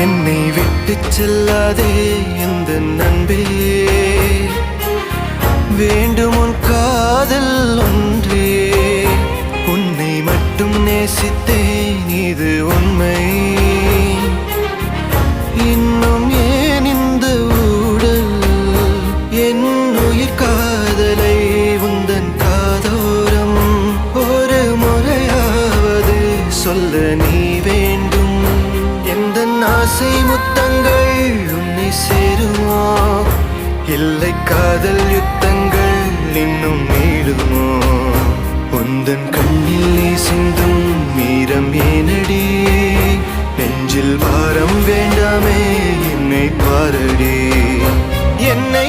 என்னை விட்டு செல்லாதே எந்த நண்பே, வேண்டும் உன் காதல் ஒன்றே. உன்னை மட்டும் நேசித்தேன் இது உண்மை. இன்னும் ஏன் இந்த ஊடல் என் உயிர் காதலை உந்தன் காதோரம் ஒரு முறையாவது சொல்ல நீ வேண்டும். எந்த ஆசை முத்தங்கள் உன்னை சேருமோ, இல்லை காதல் யுத்தங்கள் இன்னும் நீளுமோ. உந்தன் கண்ணில் நீ சிந்தும் மீரம் ஏனடி, நெஞ்சில் பாரம் வேண்டாமே என்னை பாரடி. என்னை